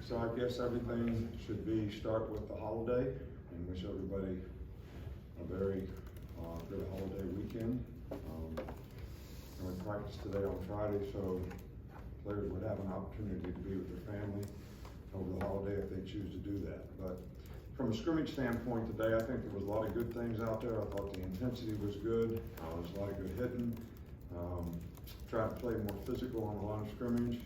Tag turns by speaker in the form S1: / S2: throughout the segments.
S1: So I guess everything should start with the holiday, and wish everybody a very good holiday weekend. We practiced today on Friday, so players would have an opportunity to be with their family over the holiday if they choose to do that. But from a scrimmage standpoint today, I think there was a lot of good things out there. I thought the intensity was good. There was a lot of good hitting. Tried to play more physical on the line of scrimmage.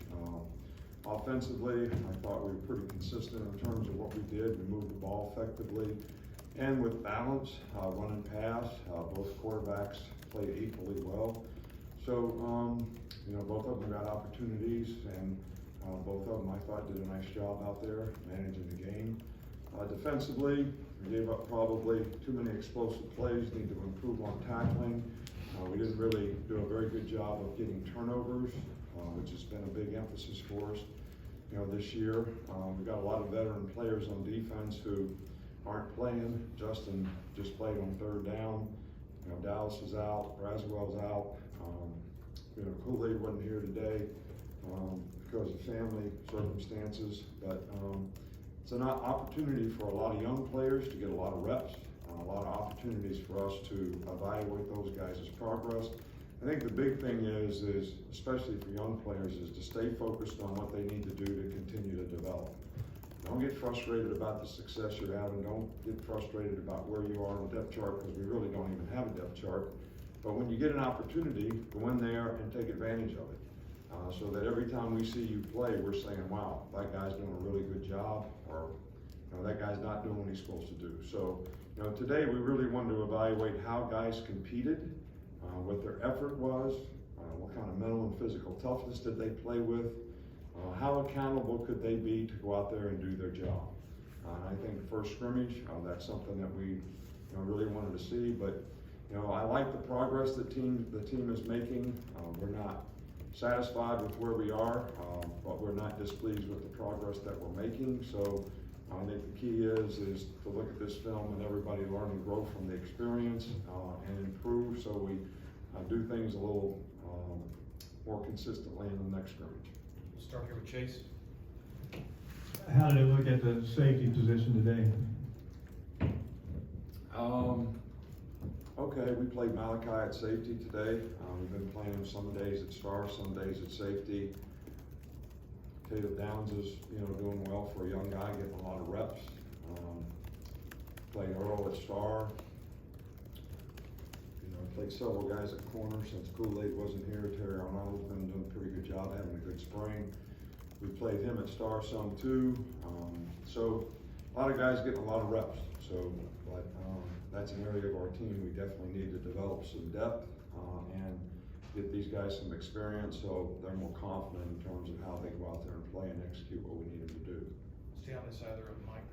S1: Offensively, I thought we were pretty consistent in terms of what we did. We moved the ball effectively and with balance, run and pass. Both quarterbacks played equally well. So, both of them got opportunities, and both of them, I thought, did a nice job out there managing the game. Defensively, we gave up probably too many explosive plays, need to improve on tackling. We didn't really do a very good job of getting turnovers, which has been a big emphasis for us, this year. We've got a lot of veteran players on defense who aren't playing. Justin just played on third down. Dallas is out, Braswell's out. Kool-Aid wasn't here today because of family circumstances, but it's an opportunity for a lot of young players to get a lot of reps, a lot of opportunities for us to evaluate those guys' progress. I think the big thing is especially for young players, is to stay focused on what they need to do to continue to develop. Don't get frustrated about the success you're having. Don't get frustrated about where you are on the depth chart, because we really don't even have a depth chart. But when you get an opportunity, go in there and take advantage of it. So that every time we see you play, we're saying, wow, that guy's doing a really good job, or that guy's not doing what he's supposed to do. So today we really wanted to evaluate how guys competed, what their effort was, what kind of mental and physical toughness did they play with, how accountable could they be to go out there and do their job. I think the first scrimmage, that's something that we really wanted to see. But I like the progress the team is making. We're not satisfied with where we are, but we're not displeased with the progress that we're making. So I think the key is to look at this film and everybody learn and grow from the experience and improve, so we do things a little more consistently in the next scrimmage.
S2: We'll start here with Chase.
S3: How did it look at the safety position today?
S1: Okay, we played Malachi at safety today. We've been playing him some days at star, some days at safety. Caleb Downs is, doing well for a young guy, getting a lot of reps. Played Earl at star. Played several guys at corner since Kool-Aid wasn't here. Terry Arnold's been doing a pretty good job, having a good spring. We played him at star some too. So a lot of guys getting a lot of reps. So, but that's an area of our team we definitely need to develop some depth and get these guys some experience, so they're more confident in terms of how they go out there and play and execute what we need them to do.
S2: Stay on this side of the room, Mike.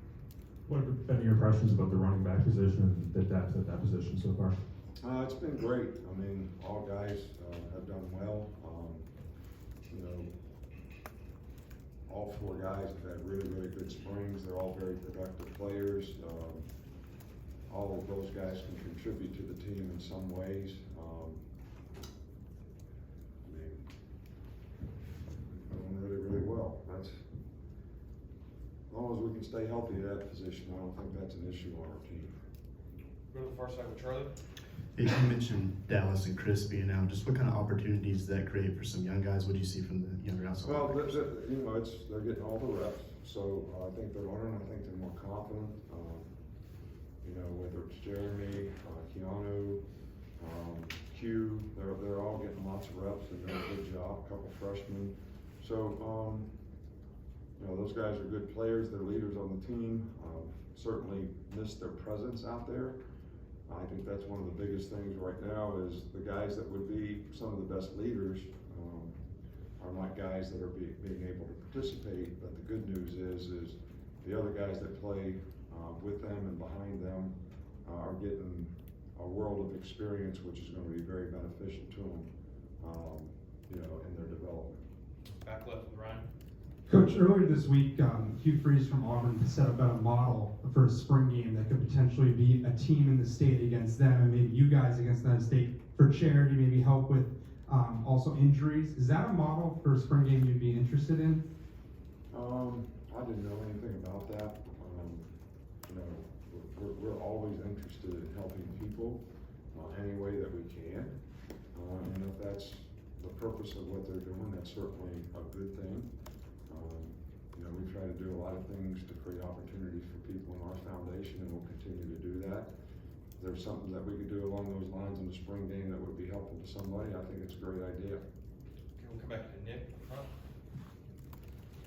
S3: What have been your impressions about the running back position and the depth at that position so far?
S1: It's been great. I mean, all guys have done well. All four guys have had really, really good springs. They're all very productive players. All of those guys can contribute to the team in some ways. Doing really, really well. That's, as long as we can stay healthy at that position, I don't think that's an issue on our team.
S2: Go to the far side with Charlie.
S4: You mentioned Dallas and Chris being out. Just what kind of opportunities does that create for some young guys? What do you see from the younger outside?
S1: Well, they're getting all the reps, so I think they're learning. I think they're more confident. Whether it's Jeremy, Keanu, Q, they're all getting lots of reps and doing a good job. A couple freshmen, so those guys are good players. They're leaders on the team. Certainly miss their presence out there. I think that's one of the biggest things right now is the guys that would be some of the best leaders are not guys that are being able to participate. But the good news is the other guys that play with them and behind them are getting a world of experience, which is going to be very beneficial to them, in their development.
S2: Back left with Ryan.
S5: Coach, earlier this week, Hugh Freeze from Auburn set up a model for a spring game that could potentially be a team in the state against them, and maybe you guys against that state for charity, maybe help with also injuries. Is that a model for a spring game you'd be interested in?
S1: I didn't know anything about that. You know, we're always interested in helping people, any way that we can. And if that's the purpose of what they're doing, that's certainly a good thing. You know, we try to do a lot of things to create opportunities for people in our foundation, and we'll continue to do that. If there's something that we could do along those lines in the spring game that would be helpful to somebody, I think it's a great idea.
S2: Okay, we'll come back to Nick up front.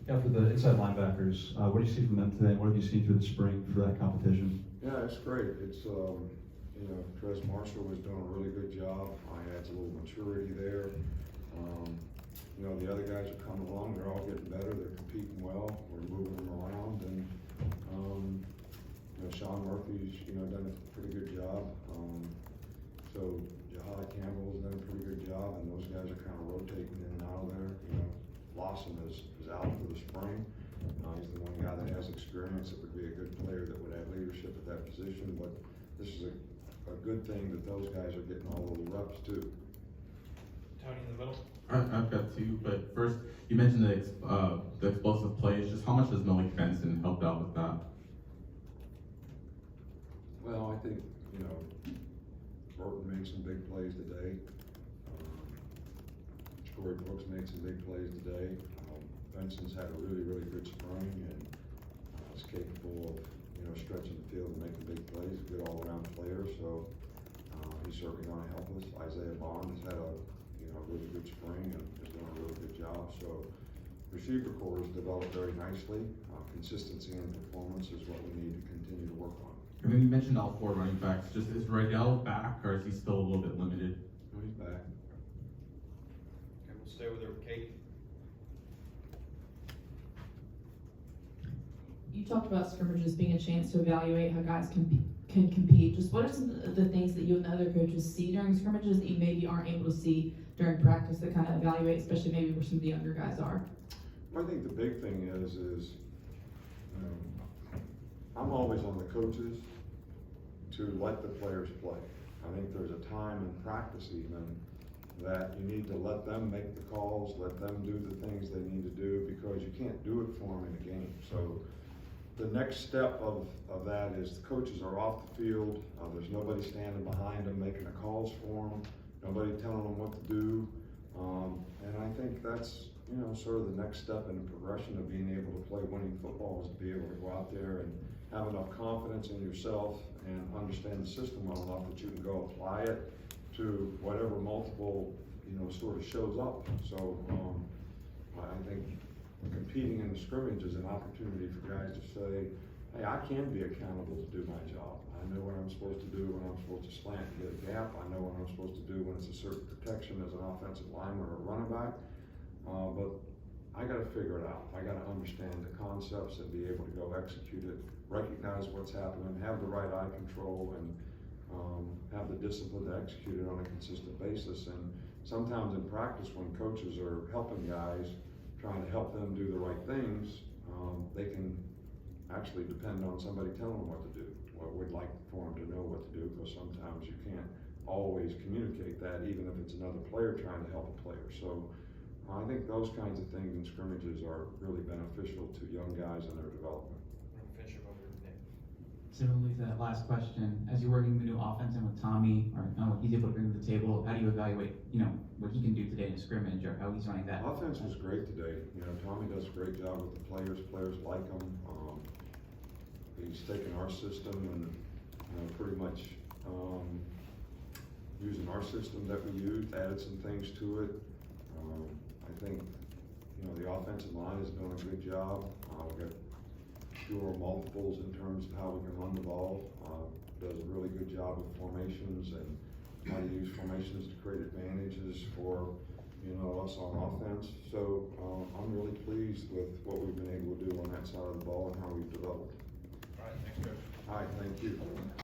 S6: Yeah, for the inside linebackers, what do you see from them today? What have you seen through the spring for that competition?
S1: Yeah, it's great. It's, you know, Trez Marshall was doing a really good job. I adds a little maturity there. You know, the other guys are coming along. They're all getting better. They're competing well. We're moving them around, and you know, Sean Murphy's, you know, done a pretty good job. So Jahad Campbell's done a pretty good job, and those guys are kind of rotating in and out of there. You know, Lawson is out for the spring. He's the one guy that has experience that would be a good player that would have leadership at that position. But this is a good thing that those guys are getting all those reps too.
S2: Tony in the middle.
S7: I've got two, but first, you mentioned the explosive plays. Just how much has Malik Benson helped out with that?
S1: Well, I think, you know, Burton made some big plays today. Corey Brooks made some big plays today. Benson's had a really, really good spring, and is capable of, you know, stretching the field and making big plays. A good all-around player, so he's certainly going to help us. Isaiah Bond has had a, you know, really good spring and is doing a really good job. So receiver corps has developed very nicely. Consistency in performance is what we need to continue to work on.
S7: I mean, you mentioned all four running backs. Just is Rydell back, or is he still a little bit limited?
S1: No, he's back.
S2: Okay, we'll stay with her. Kate.
S8: You talked about scrimmages being a chance to evaluate how guys can compete. Just what are some of the things that you and the other coaches see during scrimmages that you maybe aren't able to see during practice that kind of evaluate, especially maybe where some of the younger guys are?
S1: I think the big thing is you know, I'm always on the coaches to let the players play. I think there's a time in practice even that you need to let them make the calls, let them do the things they need to do, because you can't do it for them in a game. So the next step of that is the coaches are off the field. There's nobody standing behind them making the calls for them, nobody telling them what to do. And I think that's, you know, sort of the next step in the progression of being able to play winning football, is to be able to go out there and have enough confidence in yourself and understand the system well enough that you can go apply it to whatever multiple, you know, sort of shows up. So I think competing in the scrimmage is an opportunity for guys to say, hey, I can be accountable to do my job. I know what I'm supposed to do when I'm supposed to slant and get a gap. I know what I'm supposed to do when it's a certain protection as an offensive lineman or a running back. But I got to figure it out. I got to understand the concepts and be able to go execute it, recognize what's happening, have the right eye control, and have the discipline to execute it on a consistent basis. And sometimes in practice, when coaches are helping guys, trying to help them do the right things, they can actually depend on somebody telling them what to do. Well, we'd like for them to know what to do, because sometimes you can't always communicate that, even if it's another player trying to help a player. So I think those kinds of things in scrimmages are really beneficial to young guys and their development.
S2: I'm gonna finish up over with Nick.
S9: Similarly to that last question, as you're working the new offense and with Tommy, or what he's able to bring to the table, how do you evaluate, you know, what he can do today in a scrimmage, or how he's running that?
S1: Offense was great today. You know, Tommy does a great job with the players. Players like him. He's taken our system and, you know, pretty much using our system that we used, added some things to it. I think, you know, the offensive line is doing a good job. We've got fewer multiples in terms of how we can run the ball. Does a really good job with formations and how to use formations to create advantages for, you know, us on offense. So I'm really pleased with what we've been able to do on that side of the ball and how we've developed.
S2: All right, thanks, Coach.
S1: All right, thank you.